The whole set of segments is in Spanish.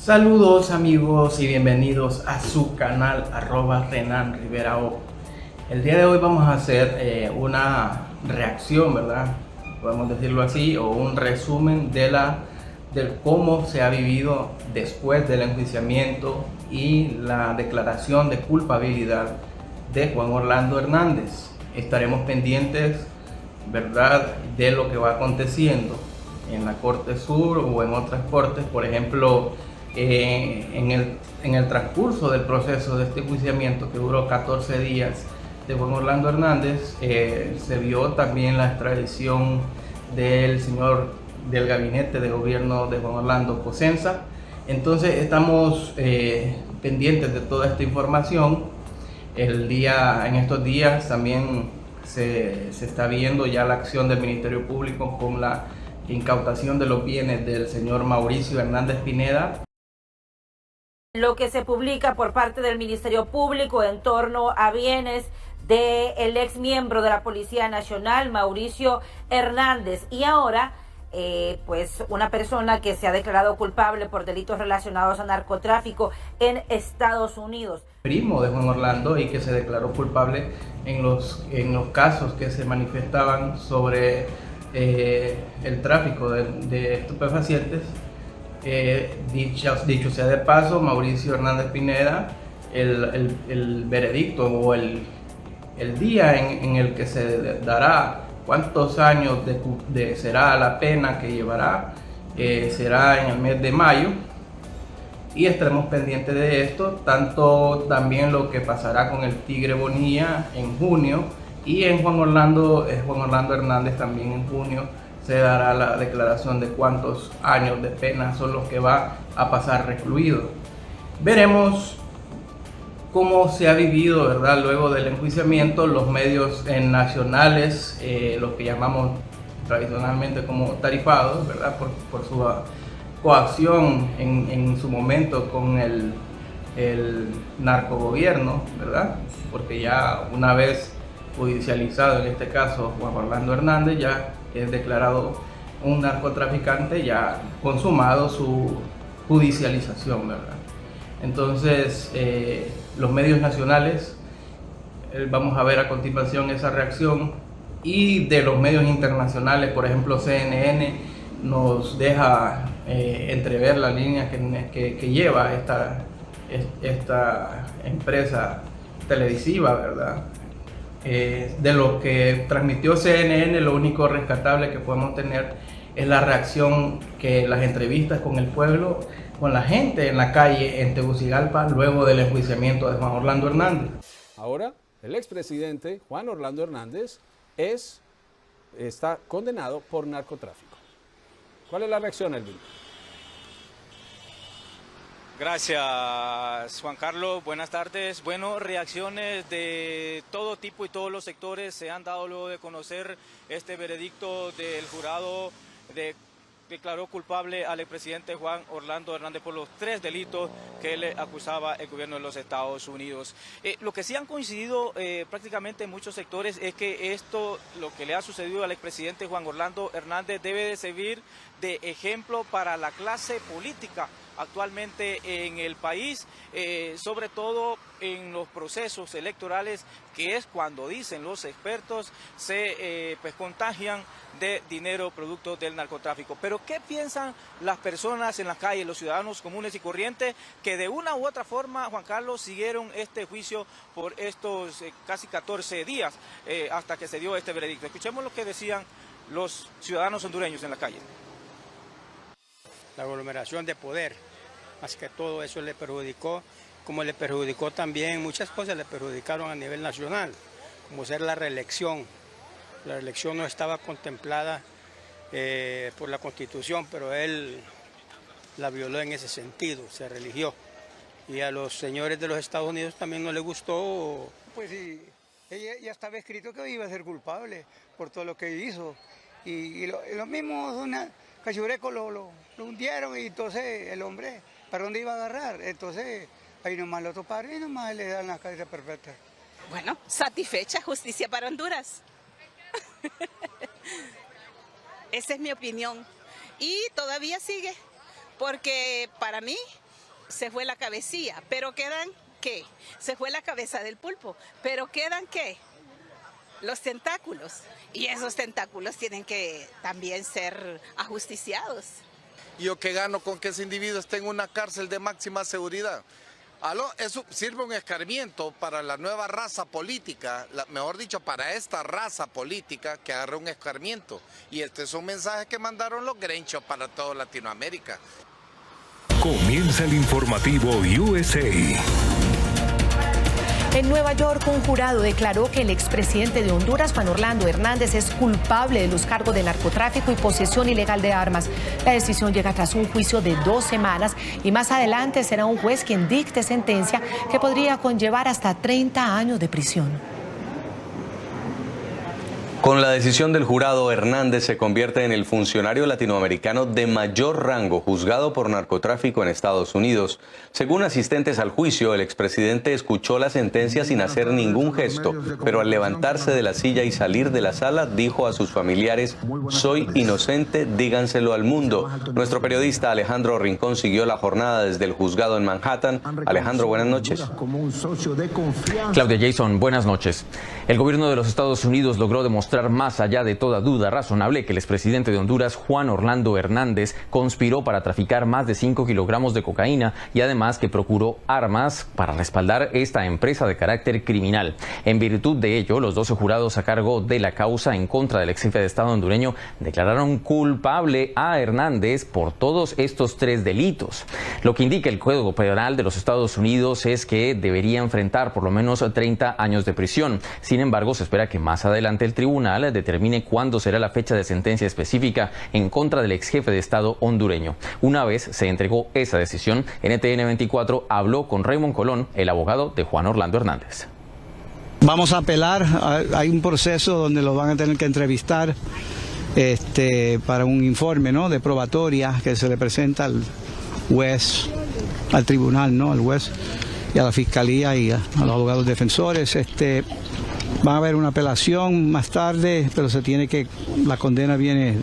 Saludos amigos y bienvenidos a su canal @Renan Rivera O. El día de hoy vamos a hacer una reacción, ¿verdad? Podemos decirlo así, o un resumen de cómo se ha vivido después del enjuiciamiento y la declaración de culpabilidad de Juan Orlando Hernández. Estaremos pendientes, ¿verdad?, de lo que va aconteciendo en la Corte Sur o en otras cortes. Por ejemplo, en el transcurso del proceso de este enjuiciamiento, que duró 14 días, de Juan Orlando Hernández, se vio también la extradición del señor del gabinete de gobierno de Juan Orlando, Cosenza. Entonces estamos pendientes de toda esta información. En estos días también se está viendo ya la acción del Ministerio Público con la incautación de los bienes del señor Mauricio Hernández Pineda. Lo que se publica por parte del Ministerio Público en torno a bienes del ex miembro de la Policía Nacional, Mauricio Hernández, y ahora pues una persona que se ha declarado culpable por delitos relacionados a narcotráfico en Estados Unidos. Primo de Juan Orlando, y que se declaró culpable en los casos que se manifestaban sobre el tráfico de estupefacientes. Dicho sea de paso, Mauricio Hernández Pineda, el veredicto o el día en el que se dará cuántos años será la pena que llevará, será en el mes de mayo, y estaremos pendientes de esto, tanto también lo que pasará con el Tigre Bonilla en junio, y en Juan Orlando Hernández también en junio se dará la declaración de cuántos años de pena son los que va a pasar recluido. Veremos cómo se ha vivido, ¿verdad?, luego del enjuiciamiento. Los medios nacionales, los que llamamos tradicionalmente como tarifados, ¿verdad?, por su coacción en su momento con el narcogobierno, ¿verdad?, porque ya una vez judicializado, en este caso Juan Orlando Hernández, ya es declarado un narcotraficante, ya consumado su judicialización, ¿verdad? Entonces, los medios nacionales, vamos a ver a continuación esa reacción, y de los medios internacionales, por ejemplo CNN nos deja entrever la línea que lleva esta empresa televisiva, ¿verdad? De lo que transmitió CNN, lo único rescatable que podemos tener es la reacción, que las entrevistas con el pueblo, con la gente en la calle en Tegucigalpa luego del enjuiciamiento de Juan Orlando Hernández. Ahora, el expresidente Juan Orlando Hernández está condenado por narcotráfico. ¿Cuál es la reacción, Elvin? Gracias, Juan Carlos. Buenas tardes. Bueno, reacciones de todo tipo y todos los sectores se han dado luego de conocer este veredicto del jurado declaró culpable al expresidente Juan Orlando Hernández por los 3 delitos que le acusaba el gobierno de los Estados Unidos. Lo que sí han coincidido prácticamente en muchos sectores es que lo que le ha sucedido al expresidente Juan Orlando Hernández, debe de servir de ejemplo para la clase política actualmente en el país, sobre todo en los procesos electorales, que es cuando, dicen los expertos, se contagian de dinero producto del narcotráfico. Pero ¿qué piensan las personas en la calle, los ciudadanos comunes y corrientes, que de una u otra forma, Juan Carlos, siguieron este juicio por estos casi 14 días hasta que se dio este veredicto? Escuchemos lo que decían los ciudadanos hondureños en la calle. La aglomeración de poder, más que todo eso le perjudicó, como le perjudicó también, muchas cosas le perjudicaron a nivel nacional, como ser la reelección. La reelección no estaba contemplada por la Constitución, pero él la violó en ese sentido, se religió. Y a los señores de los Estados Unidos también no les gustó. Pues sí, ella ya estaba escrito que iba a ser culpable por todo lo que hizo. Y lo mismo, Cachureco lo hundieron, y entonces el hombre, ¿para dónde iba a agarrar? Entonces ahí nomás lo toparon y nomás le dan la cadena perfecta. Bueno, satisfecha, justicia para Honduras. Esa es mi opinión. Y todavía sigue, porque para mí se fue la cabecilla, pero quedan, ¿qué? Se fue la cabeza del pulpo, pero quedan, ¿qué? Los tentáculos. Y esos tentáculos tienen que también ser ajusticiados. ¿Yo qué gano con que ese individuo esté en una cárcel de máxima seguridad? Eso sirve un escarmiento para la nueva raza política, mejor dicho, para esta raza política que agarre un escarmiento. Y este es un mensaje que mandaron los grinchos para toda Latinoamérica. Comienza el informativo USA. En Nueva York, un jurado declaró que el expresidente de Honduras, Juan Orlando Hernández, es culpable de los cargos de narcotráfico y posesión ilegal de armas. La decisión llega tras un juicio de 2 semanas y más adelante será un juez quien dicte sentencia que podría conllevar hasta 30 años de prisión. Con la decisión del jurado, Hernández se convierte en el funcionario latinoamericano de mayor rango juzgado por narcotráfico en Estados Unidos. Según asistentes al juicio, el expresidente escuchó la sentencia sin hacer ningún gesto, pero al levantarse de la silla y salir de la sala, dijo a sus familiares: "Soy inocente, díganselo al mundo". Nuestro periodista Alejandro Rincón siguió la jornada desde el juzgado en Manhattan. Alejandro, buenas noches. Claudia, Jason, buenas noches. El gobierno de los Estados Unidos logró demostrar más allá de toda duda razonable que el expresidente de Honduras, Juan Orlando Hernández, conspiró para traficar más de 5 kilogramos de cocaína y además que procuró armas para respaldar esta empresa de carácter criminal. En virtud de ello, los 12 jurados a cargo de la causa en contra del ex jefe de Estado hondureño declararon culpable a Hernández por todos estos 3 delitos. Lo que indica el Código Penal de los Estados Unidos es que debería enfrentar por lo menos 30 años de prisión. Sin embargo, se espera que más adelante el tribunal determine cuándo será la fecha de sentencia específica en contra del ex jefe de Estado hondureño. Una vez se entregó esa decisión, NTN 24 habló con Raymond Colón, el abogado de Juan Orlando Hernández. Vamos a apelar, hay un proceso donde los van a tener que entrevistar para un informe, ¿no?, de probatoria que se le presenta al juez, al tribunal, ¿no?, al juez y a la fiscalía y a los abogados defensores. Va a haber una apelación más tarde, pero la condena viene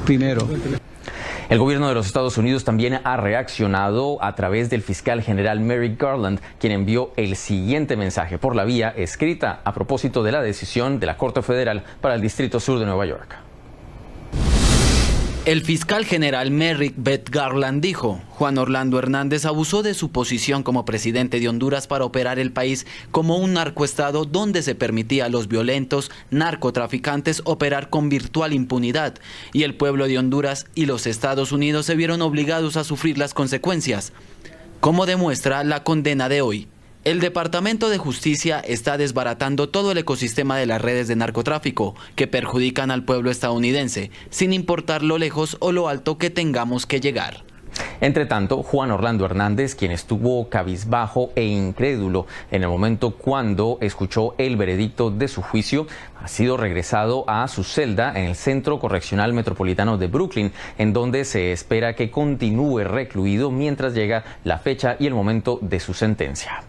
primero. El gobierno de los Estados Unidos también ha reaccionado a través del fiscal general Merrick Garland, quien envió el siguiente mensaje por la vía escrita a propósito de la decisión de la Corte Federal para el Distrito Sur de Nueva York. El fiscal general Merrick Garland dijo: Juan Orlando Hernández abusó de su posición como presidente de Honduras para operar el país como un narcoestado donde se permitía a los violentos narcotraficantes operar con virtual impunidad, y el pueblo de Honduras y los Estados Unidos se vieron obligados a sufrir las consecuencias, como demuestra la condena de hoy. El Departamento de Justicia está desbaratando todo el ecosistema de las redes de narcotráfico que perjudican al pueblo estadounidense, sin importar lo lejos o lo alto que tengamos que llegar. Entre tanto, Juan Orlando Hernández, quien estuvo cabizbajo e incrédulo en el momento cuando escuchó el veredicto de su juicio, ha sido regresado a su celda en el Centro Correccional Metropolitano de Brooklyn, en donde se espera que continúe recluido mientras llega la fecha y el momento de su sentencia.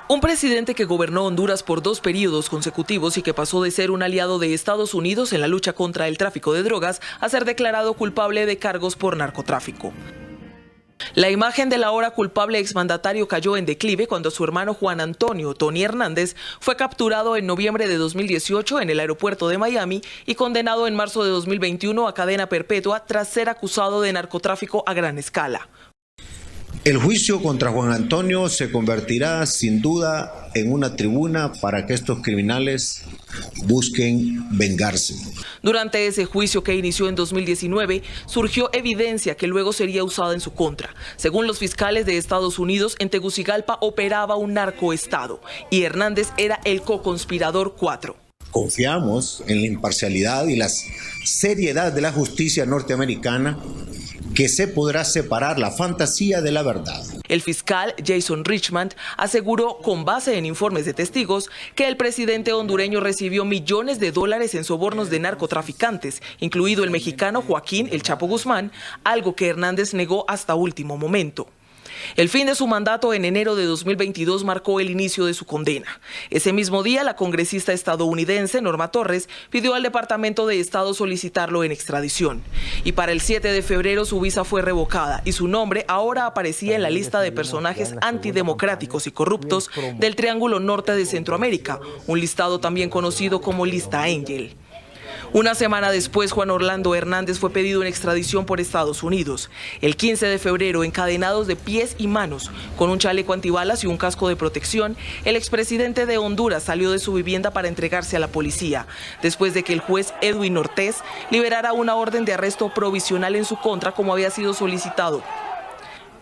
Un presidente que gobernó Honduras por 2 periodos consecutivos y que pasó de ser un aliado de Estados Unidos en la lucha contra el tráfico de drogas a ser declarado culpable de cargos por narcotráfico. La imagen del ahora culpable exmandatario cayó en declive cuando su hermano Juan Antonio Tony Hernández fue capturado en noviembre de 2018 en el aeropuerto de Miami y condenado en marzo de 2021 a cadena perpetua tras ser acusado de narcotráfico a gran escala. El juicio contra Juan Antonio se convertirá sin duda en una tribuna para que estos criminales busquen vengarse. Durante ese juicio, que inició en 2019, surgió evidencia que luego sería usada en su contra. Según los fiscales de Estados Unidos, en Tegucigalpa operaba un narcoestado y Hernández era el co-conspirador 4. Confiamos en la imparcialidad y la seriedad de la justicia norteamericana, que se podrá separar la fantasía de la verdad. El fiscal Jason Richmond aseguró, con base en informes de testigos, que el presidente hondureño recibió millones de dólares en sobornos de narcotraficantes, incluido el mexicano Joaquín El Chapo Guzmán, algo que Hernández negó hasta último momento. El fin de su mandato en enero de 2022 marcó el inicio de su condena. Ese mismo día, la congresista estadounidense Norma Torres pidió al Departamento de Estado solicitarlo en extradición. Y para el 7 de febrero su visa fue revocada y su nombre ahora aparecía en la lista de personajes antidemocráticos y corruptos del Triángulo Norte de Centroamérica, un listado también conocido como Lista Ángel. Una semana después, Juan Orlando Hernández fue pedido en extradición por Estados Unidos. El 15 de febrero, encadenados de pies y manos, con un chaleco antibalas y un casco de protección, el expresidente de Honduras salió de su vivienda para entregarse a la policía, después de que el juez Edwin Ortiz liberara una orden de arresto provisional en su contra, como había sido solicitado.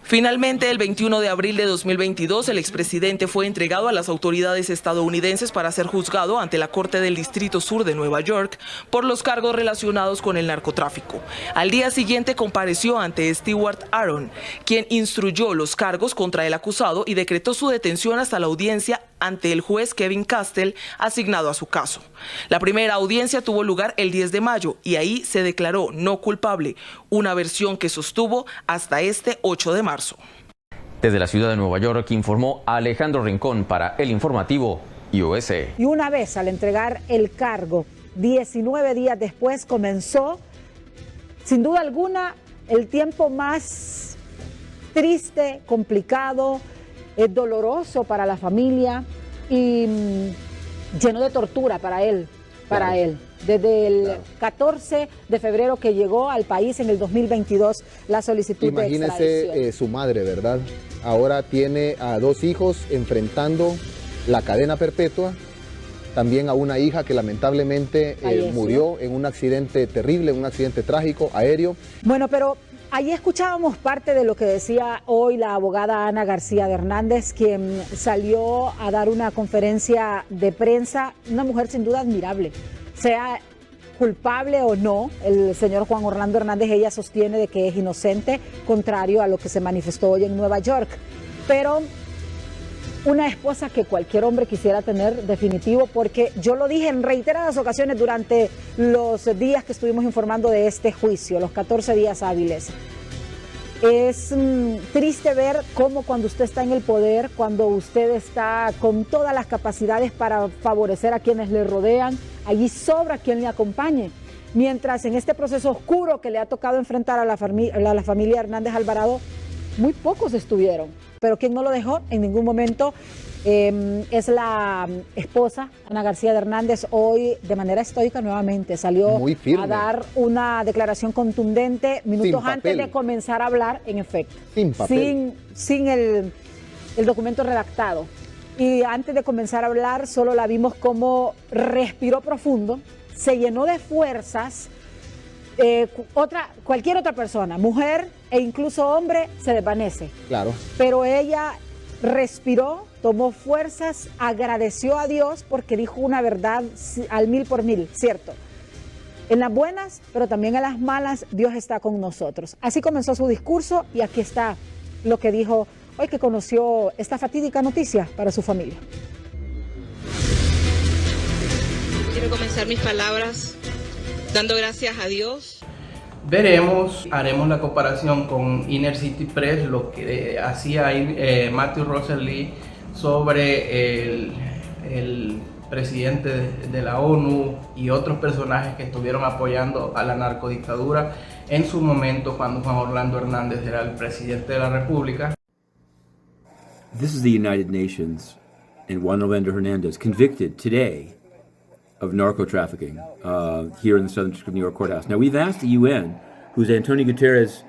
Finalmente, el 21 de abril de 2022, el expresidente fue entregado a las autoridades estadounidenses para ser juzgado ante la Corte del Distrito Sur de Nueva York por los cargos relacionados con el narcotráfico. Al día siguiente compareció ante Stewart Aaron, quien instruyó los cargos contra el acusado y decretó su detención hasta la audiencia ante el juez Kevin Castell, asignado a su caso. La primera audiencia tuvo lugar el 10 de mayo y ahí se declaró no culpable, una versión que sostuvo hasta este 8 de marzo. Desde la ciudad de Nueva York informó Alejandro Rincón para el informativo USA. Y una vez al entregar el cargo, 19 días después comenzó, sin duda alguna, el tiempo más triste, complicado, doloroso para la familia y lleno de tortura para él. Desde el 14 de febrero que llegó al país en el 2022 la solicitud de extradición. Imagínese su madre, ¿verdad? Ahora tiene a 2 hijos enfrentando la cadena perpetua, también a una hija que lamentablemente murió en un accidente terrible, un accidente trágico, aéreo. Bueno, pero allí escuchábamos parte de lo que decía hoy la abogada Ana García de Hernández, quien salió a dar una conferencia de prensa, una mujer sin duda admirable. Sea culpable o no, el señor Juan Orlando Hernández, ella sostiene de que es inocente, contrario a lo que se manifestó hoy en Nueva York. Pero una esposa que cualquier hombre quisiera tener, definitivo, porque yo lo dije en reiteradas ocasiones durante los días que estuvimos informando de este juicio, los 14 días hábiles. Es triste ver cómo cuando usted está en el poder, cuando usted está con todas las capacidades para favorecer a quienes le rodean, allí sobra quien le acompañe. Mientras en este proceso oscuro que le ha tocado enfrentar a la familia Hernández Alvarado, muy pocos estuvieron. Pero quien no lo dejó en ningún momento es la esposa, Ana García de Hernández. Hoy, de manera estoica, nuevamente salió a dar una declaración contundente minutos antes de comenzar a hablar, en efecto. Sin el documento redactado. Y antes de comenzar a hablar, solo la vimos como respiró profundo, se llenó de fuerzas. Cualquier otra persona, mujer e incluso hombre, se desvanece. Claro. Pero ella respiró, tomó fuerzas, agradeció a Dios porque dijo una verdad al 1000%, ¿cierto? En las buenas, pero también en las malas, Dios está con nosotros. Así comenzó su discurso y aquí está lo que dijo hoy que conoció esta fatídica noticia para su familia. Quiero comenzar mis palabras dando gracias a Dios. Haremos la comparación con Inner City Press, lo que hacía Matthew Russell Lee sobre el presidente de la ONU y otros personajes que estuvieron apoyando a la narcodictadura en su momento cuando Juan Orlando Hernández era el presidente de la República. This is the United Nations and Juan Orlando Hernández convicted today of narco-trafficking here in the Southern District of New York courthouse. Now, we've asked the UN, who's Antonio Guterres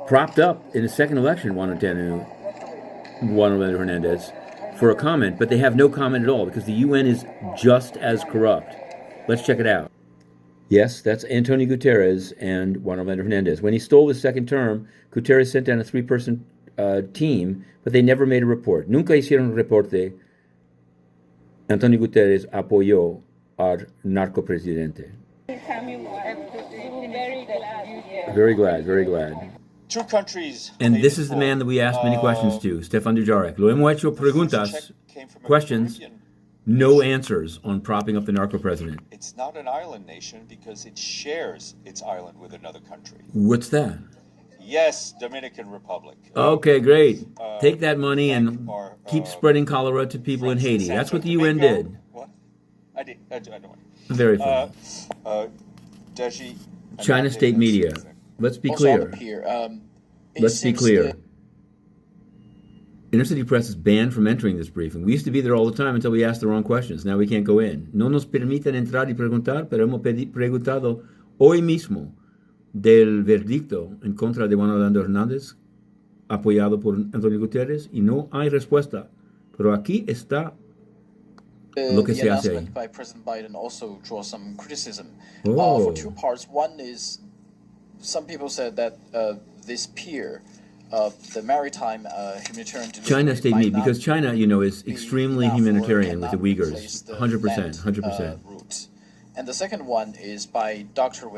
propped up in his second election, Juan Orlando Hernández, for a comment, but they have no comment at all because the UN is just as corrupt. Let's check it out. Yes, that's Antonio Guterres and Juan Orlando Hernández. When he stole his second term, Guterres sent down a 3-person team, but they never made a report. Nunca hicieron un reporte. Antonio Guterres apoyó al narcopresidente. Very glad, very glad. Two countries. And this is the man that we asked many questions to, Stefan Dujarric. Lo hemos hecho preguntas, questions, no answers on propping up the narco president. It's not an island nation because it shares its island with another country. What's that? Yes, Dominican Republic. Okay, great. Take that money and keep spreading cholera to people in Haiti. That's what the UN did. What? I don't know. Very funny. Deji, China State Media. Let's be clear. Let's be clear. Inner City Press is banned from entering this briefing. We used to be there all the time until we asked the wrong questions. Now we can't go in. No nos permiten entrar y preguntar, pero hemos preguntado hoy mismo del verdicto en contra de Juan Orlando Hernández, apoyado por Antonio Guterres, y no hay respuesta. Pero aquí está lo que se hace ahí. By President Biden also draws some criticism Oh. for two parts. One is some people said that this pier of the maritime humanitarian delivery China State might Media, not because China, you know, is extremely enough or humanitarian with the cannot Uyghurs. replace the 100%, land, 100%. route. And the second one is by Doctors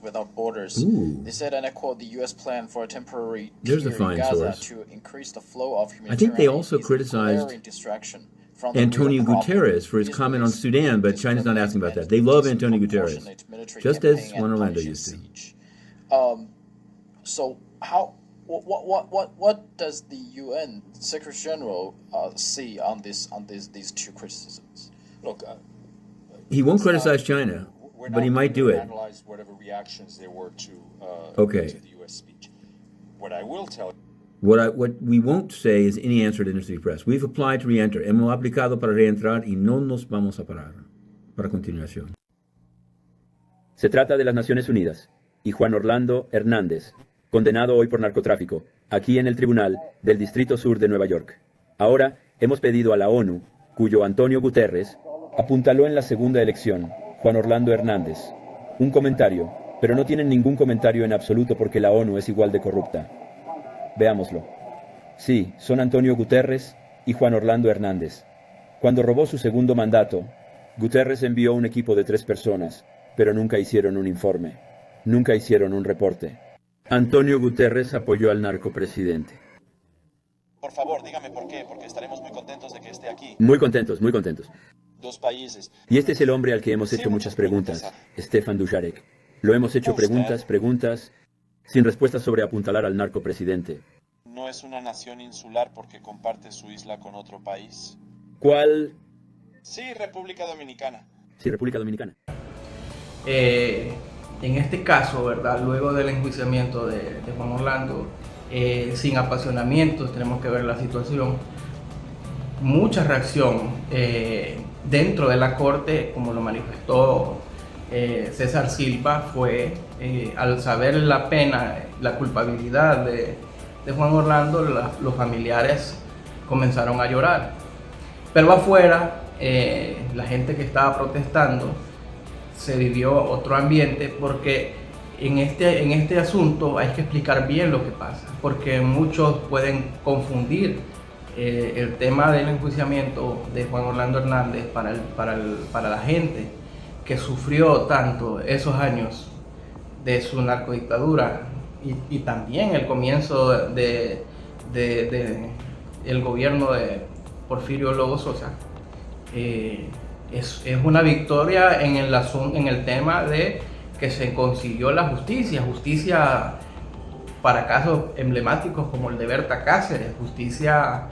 Without Borders. Ooh. They said, and I quote, the U.S. plan for a temporary There's a pier in fine Gaza source. to increase the flow of I humanitarian think they aid also is a criticized glaring distraction from the Antonio real problem. Guterres for his comment on Sudan, but China's not asking about that. They love Antonio Guterres, just as Juan Orlando used to. So how? What does the UN Secretary General see on these two criticisms? Look, He won't criticize China, but he might do it. Analyze whatever reactions there were to Okay. to the U.S. speech. What I will tell What we won't say is any answer to Inner City Press. We've applied to re-enter. Hemos aplicado para reentrar y no nos vamos a parar. Para continuación. Se trata de las Naciones Unidas y Juan Orlando Hernández, condenado hoy por narcotráfico, aquí en el Tribunal del Distrito Sur de Nueva York. Ahora hemos pedido a la ONU, cuyo Antonio Guterres apuntaló en la segunda elección, Juan Orlando Hernández, un comentario, pero no tienen ningún comentario en absoluto porque la ONU es igual de corrupta. Veámoslo. Sí, son Antonio Guterres y Juan Orlando Hernández. Cuando robó su segundo mandato, Guterres envió un equipo de 3 personas, pero nunca hicieron un informe, nunca hicieron un reporte. Antonio Guterres apoyó al narcopresidente. Por favor, dígame por qué, porque estaremos muy contentos de que esté aquí. Muy contentos, muy contentos. 2 países. Y este es el hombre al que hemos hecho muchas preguntas, Stefan Dujarric. Lo hemos hecho preguntas, sin respuestas sobre apuntalar al narcopresidente. ¿No es una nación insular porque comparte su isla con otro país? ¿Cuál? Sí, República Dominicana. Sí, República Dominicana. En este caso, ¿verdad? Luego del enjuiciamiento de Juan Orlando, sin apasionamientos, tenemos que ver la situación. Mucha reacción dentro de la corte, como lo manifestó César Silva, fue al saber la pena, la culpabilidad de Juan Orlando, los familiares comenzaron a llorar. Pero afuera, la gente que estaba protestando, se vivió otro ambiente, porque en este asunto hay que explicar bien lo que pasa, porque muchos pueden confundir el tema del enjuiciamiento de Juan Orlando Hernández para la gente que sufrió tanto esos años de su narcodictadura y también el comienzo de el gobierno de Porfirio Lobo Sosa. Es una victoria en el tema de que se consiguió la justicia para casos emblemáticos como el de Berta Cáceres, justicia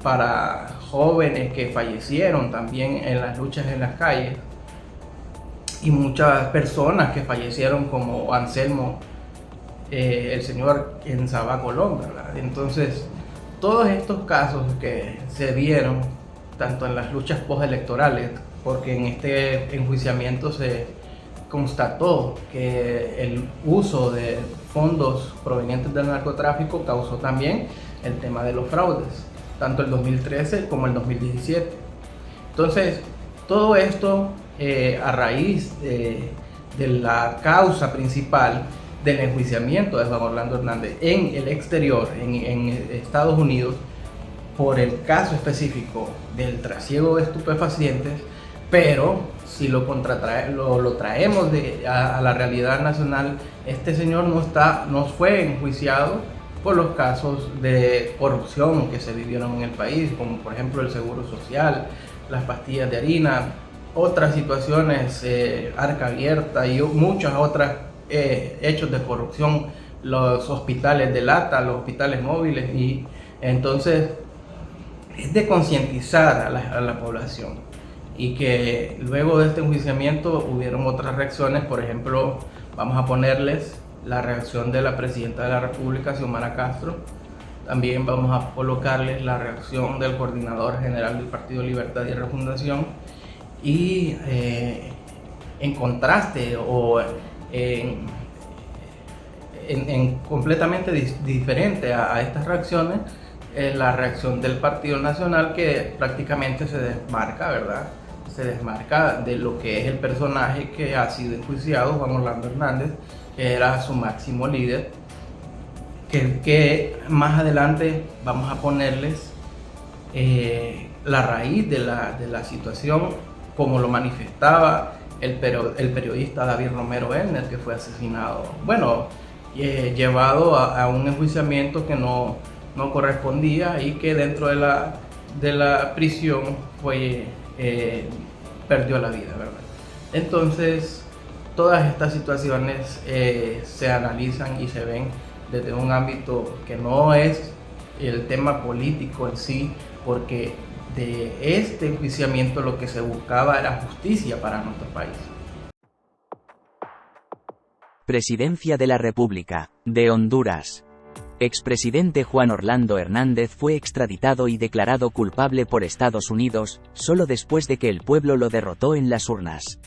para jóvenes que fallecieron también en las luchas en las calles, y muchas personas que fallecieron como Anselmo, el señor en Sabá, Colón, ¿verdad? Entonces, todos estos casos que se vieron tanto en las luchas postelectorales, porque en este enjuiciamiento se constató que el uso de fondos provenientes del narcotráfico causó también el tema de los fraudes, tanto el 2013 como el 2017. Entonces, todo esto a raíz de la causa principal del enjuiciamiento de Juan Orlando Hernández en el exterior, en Estados Unidos, por el caso específico del trasiego de estupefacientes, pero si lo traemos a la realidad nacional, este señor no fue enjuiciado por los casos de corrupción que se vivieron en el país, como por ejemplo el seguro social, las pastillas de harina, otras situaciones, Arca Abierta y muchas otras hechos de corrupción, los hospitales de lata, los hospitales móviles, y entonces es de concientizar a la población, y que luego de este enjuiciamiento hubieron otras reacciones. Por ejemplo, vamos a ponerles la reacción de la Presidenta de la República, Xiomara Castro. También vamos a colocarles la reacción del Coordinador General del Partido Libertad y Refundación, y en contraste o en completamente diferente a estas reacciones, la reacción del Partido Nacional, que prácticamente se desmarca, ¿verdad? Se desmarca de lo que es el personaje que ha sido enjuiciado, Juan Orlando Hernández, que era su máximo líder, que más adelante vamos a ponerles la raíz de la situación, como lo manifestaba el periodista David Romero Elner, que fue asesinado, llevado a un enjuiciamiento que no correspondía, y que dentro de la prisión perdió la vida, ¿verdad? Entonces, todas estas situaciones se analizan y se ven desde un ámbito que no es el tema político en sí, porque de este enjuiciamiento lo que se buscaba era justicia para nuestro país. Presidencia de la República de Honduras. Expresidente Juan Orlando Hernández fue extraditado y declarado culpable por Estados Unidos, solo después de que el pueblo lo derrotó en las urnas.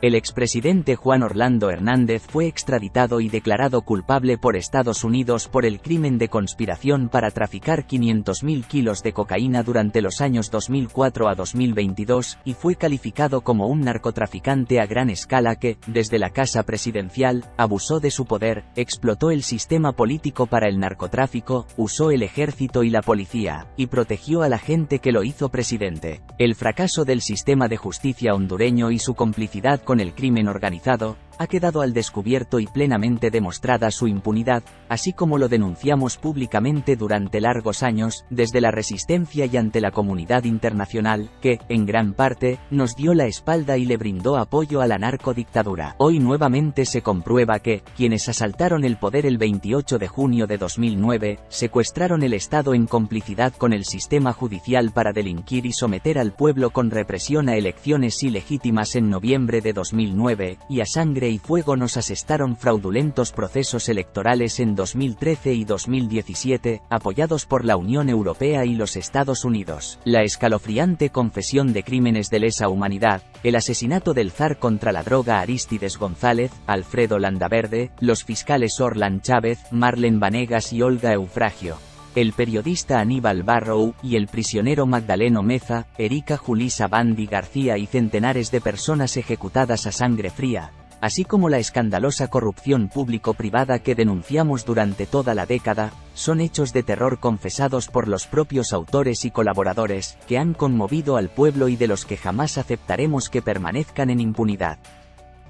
El expresidente Juan Orlando Hernández fue extraditado y declarado culpable por Estados Unidos por el crimen de conspiración para traficar 500.000 kilos de cocaína durante los años 2004 a 2022, y fue calificado como un narcotraficante a gran escala que, desde la Casa Presidencial, abusó de su poder, explotó el sistema político para el narcotráfico, usó el ejército y la policía, y protegió a la gente que lo hizo presidente. El fracaso del sistema de justicia hondureño y su complicidad con el crimen organizado, ha quedado al descubierto y plenamente demostrada su impunidad, así como lo denunciamos públicamente durante largos años, desde la resistencia y ante la comunidad internacional, que, en gran parte, nos dio la espalda y le brindó apoyo a la narcodictadura. Hoy nuevamente se comprueba que, quienes asaltaron el poder el 28 de junio de 2009, secuestraron el Estado en complicidad con el sistema judicial para delinquir y someter al pueblo con represión a elecciones ilegítimas en noviembre de 2009, y a sangre y fuego nos asestaron fraudulentos procesos electorales en 2013 y 2017, apoyados por la Unión Europea y los Estados Unidos. La escalofriante confesión de crímenes de lesa humanidad, el asesinato del zar contra la droga Arístides González, Alfredo Landaverde, los fiscales Orlan Chávez, Marlen Vanegas y Olga Eufragio, el periodista Aníbal Barrow y el prisionero Magdaleno Meza, Erika Julisa Bandi García y centenares de personas ejecutadas a sangre fría, así como la escandalosa corrupción público-privada que denunciamos durante toda la década, son hechos de terror confesados por los propios autores y colaboradores, que han conmovido al pueblo y de los que jamás aceptaremos que permanezcan en impunidad.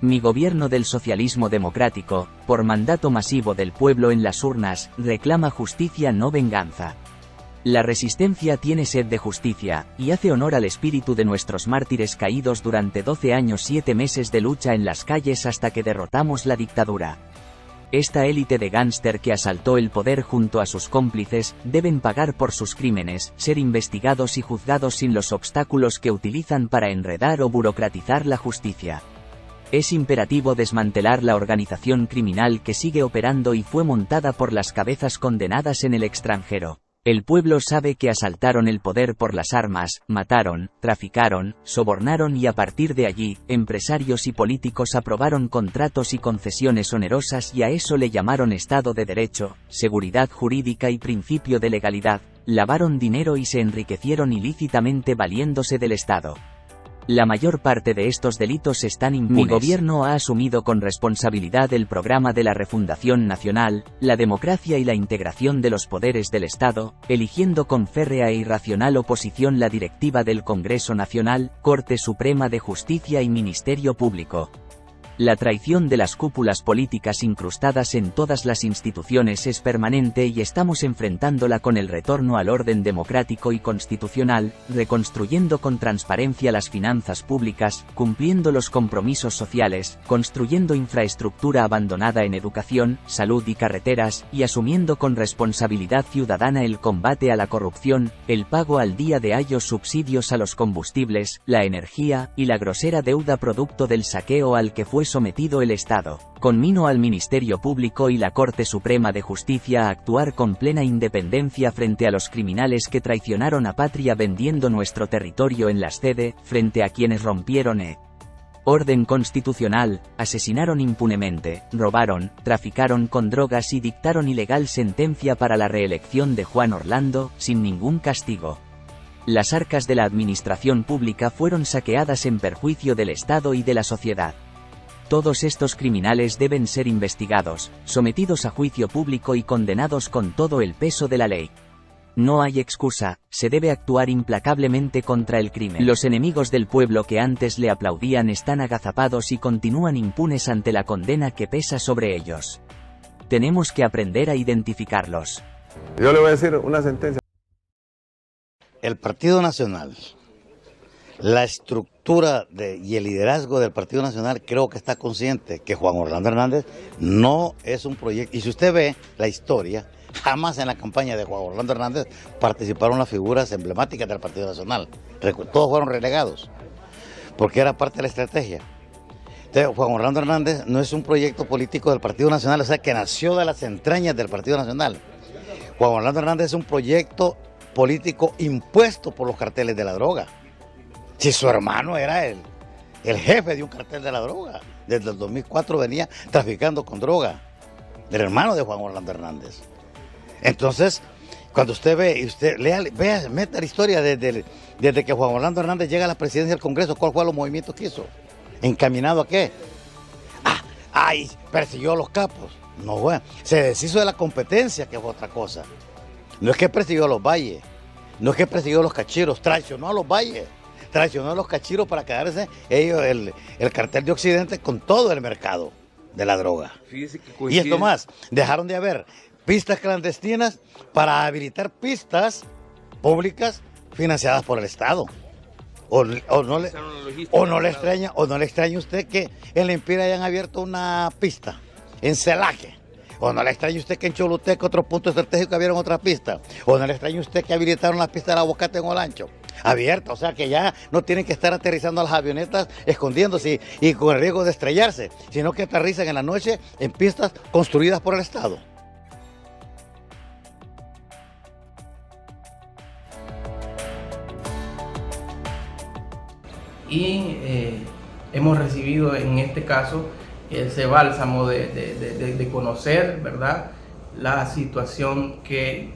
Mi gobierno del socialismo democrático, por mandato masivo del pueblo en las urnas, reclama justicia, no venganza. La resistencia tiene sed de justicia, y hace honor al espíritu de nuestros mártires caídos durante 12 años 7 meses de lucha en las calles hasta que derrotamos la dictadura. Esta élite de gángster que asaltó el poder junto a sus cómplices, deben pagar por sus crímenes, ser investigados y juzgados sin los obstáculos que utilizan para enredar o burocratizar la justicia. Es imperativo desmantelar la organización criminal que sigue operando y fue montada por las cabezas condenadas en el extranjero. El pueblo sabe que asaltaron el poder por las armas, mataron, traficaron, sobornaron y a partir de allí, empresarios y políticos aprobaron contratos y concesiones onerosas y a eso le llamaron Estado de Derecho, seguridad jurídica y principio de legalidad, lavaron dinero y se enriquecieron ilícitamente valiéndose del Estado. La mayor parte de estos delitos están impunes. Mi gobierno ha asumido con responsabilidad el programa de la refundación nacional, la democracia y la integración de los poderes del Estado, eligiendo con férrea e irracional oposición la directiva del Congreso Nacional, Corte Suprema de Justicia y Ministerio Público. La traición de las cúpulas políticas incrustadas en todas las instituciones es permanente y estamos enfrentándola con el retorno al orden democrático y constitucional, reconstruyendo con transparencia las finanzas públicas, cumpliendo los compromisos sociales, construyendo infraestructura abandonada en educación, salud y carreteras, y asumiendo con responsabilidad ciudadana el combate a la corrupción, el pago al día de los subsidios a los combustibles, la energía, y la grosera deuda producto del saqueo al que fue sometido el Estado. Conmino al Ministerio Público y la Corte Suprema de Justicia a actuar con plena independencia frente a los criminales que traicionaron a patria vendiendo nuestro territorio en las sede, frente a quienes rompieron orden constitucional, asesinaron impunemente, robaron, traficaron con drogas y dictaron ilegal sentencia para la reelección de Juan Orlando, sin ningún castigo. Las arcas de la administración pública fueron saqueadas en perjuicio del Estado y de la sociedad. Todos estos criminales deben ser investigados, sometidos a juicio público y condenados con todo el peso de la ley. No hay excusa, se debe actuar implacablemente contra el crimen. Los enemigos del pueblo que antes le aplaudían están agazapados y continúan impunes ante la condena que pesa sobre ellos. Tenemos que aprender a identificarlos. Yo le voy a decir una sentencia. El Partido Nacional, la estructura y el liderazgo del Partido Nacional creo que está consciente que Juan Orlando Hernández no es un proyecto. Y si usted ve la historia, jamás en la campaña de Juan Orlando Hernández participaron las figuras emblemáticas del Partido Nacional. Todos fueron relegados, porque era parte de la estrategia. Entonces, Juan Orlando Hernández no es un proyecto político del Partido Nacional, o sea, que nació de las entrañas del Partido Nacional. Juan Orlando Hernández es un proyecto político impuesto por los carteles de la droga. Si su hermano era el jefe de un cartel de la droga, desde el 2004 venía traficando con droga, el hermano de Juan Orlando Hernández. Entonces, cuando usted ve, y usted vea, meta la historia desde que Juan Orlando Hernández llega a la presidencia del Congreso, ¿cuál fue los movimientos que hizo? ¿Encaminado a qué? Persiguió a los capos. No, bueno, se deshizo de la competencia, que fue otra cosa. No es que persiguió a los valles, no es que persiguió a los cachiros, traicionó a los valles, traicionó a los cachiros para quedarse ellos, el cartel de Occidente, con todo el mercado de la droga. Y esto más, dejaron de haber pistas clandestinas para habilitar pistas públicas financiadas por el Estado. O no le extraña a usted que en la Empira hayan abierto una pista en Celaje. O no le extraña a usted que en Choluteca, otro punto estratégico, abrieron otra pista. O no le extraña a usted que habilitaron la pista del aguacate en Olancho. Abierta, o sea que ya no tienen que estar aterrizando a las avionetas, escondiéndose y con el riesgo de estrellarse, sino que aterrizan en la noche en pistas construidas por el Estado. Y hemos recibido en este caso ese bálsamo de conocer, ¿verdad?, la situación que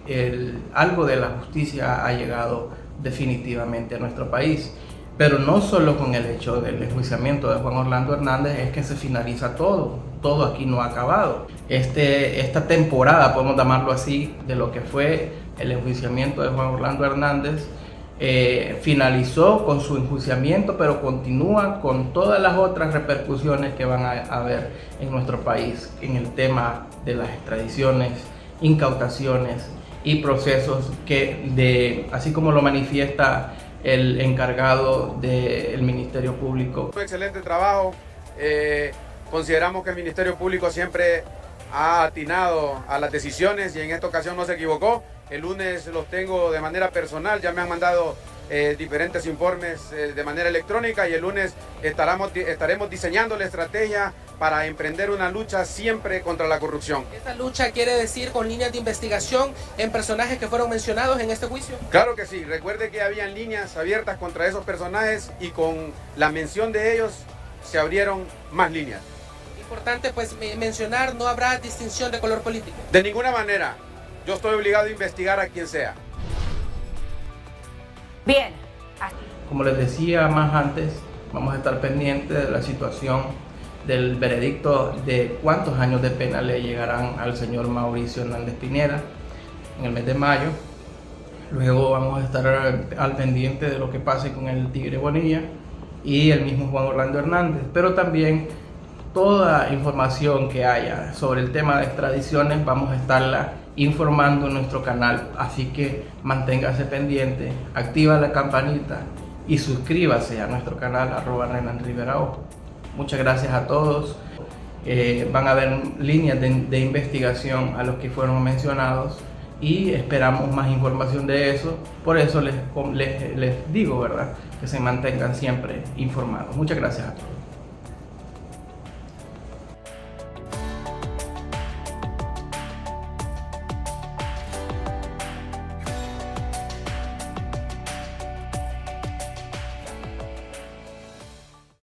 algo de la justicia ha llegado definitivamente a nuestro país. Pero no solo con el hecho del enjuiciamiento de Juan Orlando Hernández es que se finaliza todo aquí no ha acabado. Esta temporada, podemos llamarlo así, de lo que fue el enjuiciamiento de Juan Orlando Hernández, finalizó con su enjuiciamiento, pero continúa con todas las otras repercusiones que van a haber en nuestro país en el tema de las extradiciones, incautaciones y procesos que, así como lo manifiesta el encargado del Ministerio Público. Un excelente trabajo. Consideramos que el Ministerio Público siempre ha atinado a las decisiones y en esta ocasión no se equivocó. El lunes los tengo de manera personal, ya me han mandado diferentes informes de manera electrónica y el lunes estaremos diseñando la estrategia para emprender una lucha siempre contra la corrupción. ¿Esta lucha quiere decir con líneas de investigación en personajes que fueron mencionados en este juicio? Claro que sí, recuerde que habían líneas abiertas contra esos personajes y con la mención de ellos se abrieron más líneas. Importante pues mencionar, no habrá distinción de color político. De ninguna manera. Yo estoy obligado a investigar a quien sea. Bien. Como les decía más antes, vamos a estar pendientes de la situación del veredicto de cuántos años de pena le llegarán al señor Mauricio Hernández Piñera en el mes de mayo. Luego vamos a estar al pendiente de lo que pase con el Tigre Bonilla y el mismo Juan Orlando Hernández, pero también toda información que haya sobre el tema de extradiciones vamos a estarla informando en nuestro canal, así que manténgase pendiente, activa la campanita y suscríbase a nuestro canal @RenanRiveraO. Muchas gracias a todos. Van a haber líneas de investigación a los que fueron mencionados y esperamos más información de eso. Por eso les digo, ¿verdad?, que se mantengan siempre informados. Muchas gracias a todos.